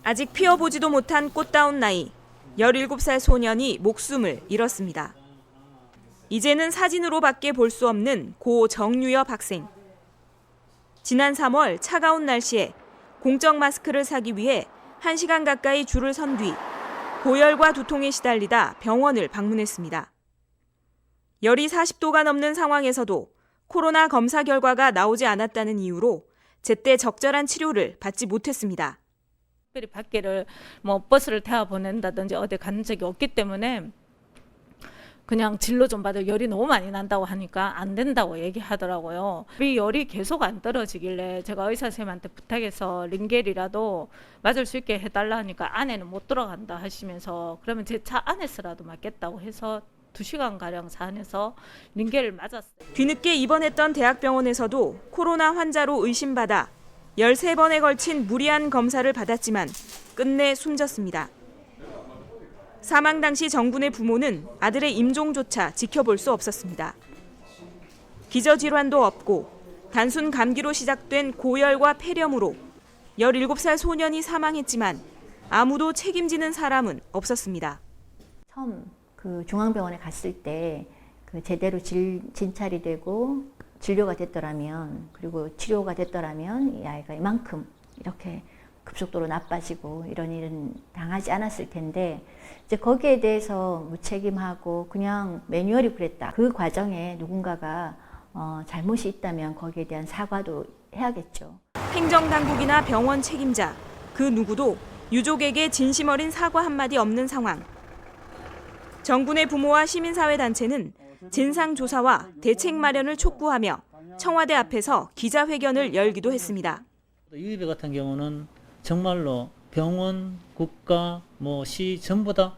아직 피어보지도 못한 꽃다운 나이, 17살 소년이 목숨을 잃었습니다. 이제는 사진으로밖에 볼 수 없는 고 정유엽 학생. 지난 3월 차가운 날씨에 공적 마스크를 사기 위해 1시간 가까이 줄을 선 뒤 고열과 두통에 시달리다 병원을 방문했습니다. 열이 40도가 넘는 상황에서도 코로나 검사 결과가 나오지 않았다는 이유로 제때 적절한 치료를 받지 못했습니다. 특별히 밖에를 버스를 태워 보낸다든지 어디 간 적이 없기 때문에 그냥 진료 좀 받아 열이 너무 많이 난다고 하니까 안 된다고 얘기하더라고요. 이 열이 계속 안 떨어지길래 제가 의사 선생님한테 부탁해서 링겔이라도 맞을 수 있게 해달라 하니까 안에는 못 들어간다 하시면서 그러면 제 차 안에서라도 맞겠다고 해서 2시간가량 차 안에서 링겔을 맞았어요. 뒤늦게 입원했던 대학병원에서도 코로나 환자로 의심받아 13번에 걸친 무리한 검사를 받았지만 끝내 숨졌습니다. 사망 당시 정군의 부모는 아들의 임종조차 지켜볼 수 없었습니다. 기저질환도 없고 단순 감기로 시작된 고열과 폐렴으로 17살 소년이 사망했지만 아무도 책임지는 사람은 없었습니다. 처음 중앙병원에 갔을 때 제대로 진찰이 되고 진료가 됐더라면 그리고 치료가 됐더라면 이 아이가 이만큼 이렇게 급속도로 나빠지고 이런 일은 당하지 않았을 텐데 이제 거기에 대해서 무책임하고 그냥 매뉴얼이 그랬다. 그 과정에 누군가가 잘못이 있다면 거기에 대한 사과도 해야겠죠. 행정당국이나 병원 책임자, 그 누구도 유족에게 진심 어린 사과 한마디 없는 상황. 정군의 부모와 시민사회단체는 진상조사와 대책 마련을 촉구하며 청와대 앞에서 기자회견을 열기도 했습니다. 유의배 같은 경우는 정말로 병원, 국가, 시 전부 다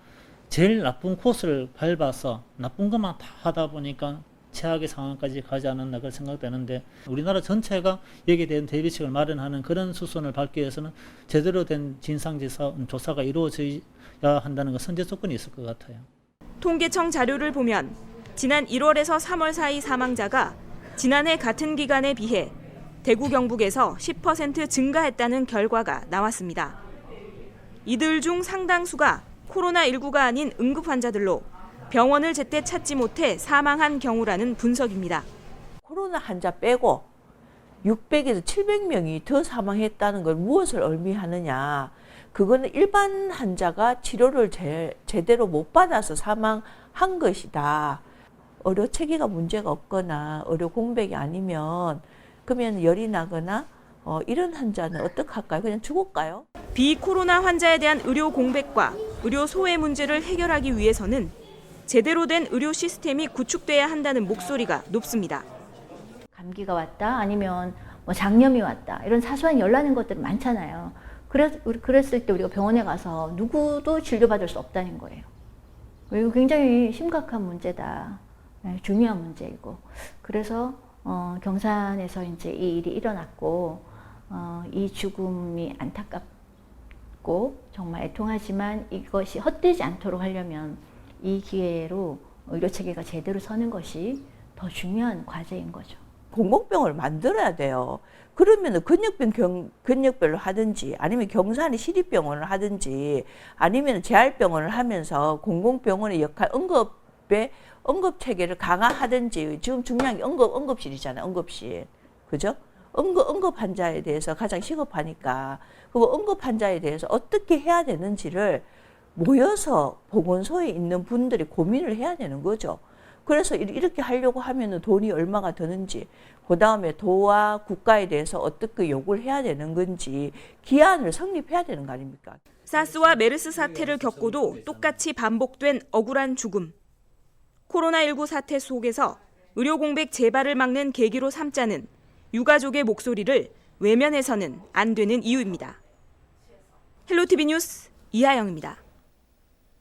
제일 나쁜 코스를 밟아서 나쁜 것만 다 하다 보니까 최악의 상황까지 가지 않았나 그렇게 생각되는데 우리나라 전체가 여기에 대한 대비책을 마련하는 그런 수순을 밟기 위해서는 제대로 된 진상조사가 이루어져야 한다는 건 선제 조건이 있을 것 같아요. 통계청 자료를 보면 지난 1월에서 3월 사이 사망자가 지난해 같은 기간에 비해 대구 경북에서 10% 증가했다는 결과가 나왔습니다. 이들 중 상당수가 코로나19가 아닌 응급 환자들로 병원을 제때 찾지 못해 사망한 경우라는 분석입니다. 코로나 환자 빼고 600에서 700명이 더 사망했다는 걸 무엇을 의미하느냐. 그거는 일반 환자가 치료를 제대로 못 받아서 사망한 것이다. 의료 체계가 문제가 없거나 의료 공백이 아니면 그러면 열이 나거나 이런 환자는 어떡할까요? 그냥 죽을까요? 비코로나 환자에 대한 의료 공백과 의료 소외 문제를 해결하기 위해서는 제대로 된 의료 시스템이 구축돼야 한다는 목소리가 높습니다. 감기가 왔다 아니면 장염이 왔다 이런 사소한 열 나는 것들 많잖아요. 그랬을 때 우리가 병원에 가서 누구도 진료받을 수 없다는 거예요. 이거 굉장히 심각한 문제다. 중요한 문제이고 그래서 경산에서 이제 이 일이 일어났고 이 죽음이 안타깝고 정말 애통하지만 이것이 헛되지 않도록 하려면 이 기회로 의료 체계가 제대로 서는 것이 더 중요한 과제인 거죠. 공공병원을 만들어야 돼요. 그러면 근역별로 하든지 아니면 경산이 시립병원을 하든지 아니면 재활병원을 하면서 공공병원의 역할 응급 체계를 강화하든지 지금 중요한 게 응급실이잖아요. 응급실. 그죠? 응급 환자에 대해서 가장 시급하니까 그 응급 환자에 대해서 어떻게 해야 되는지를 모여서 보건소에 있는 분들이 고민을 해야 되는 거죠. 그래서 이렇게 하려고 하면 돈이 얼마가 드는지 그 다음에 도와 국가에 대해서 어떻게 요구를 해야 되는 건지 기한을 성립해야 되는 거 아닙니까? 사스와 메르스 사태를 겪고도 똑같이 반복된 억울한 죽음. 코로나19 사태 속에서 의료 공백 재발을 막는 계기로 삼자는 유가족의 목소리를 외면해서는 안 되는 이유입니다. 헬로티비 뉴스 이하영입니다.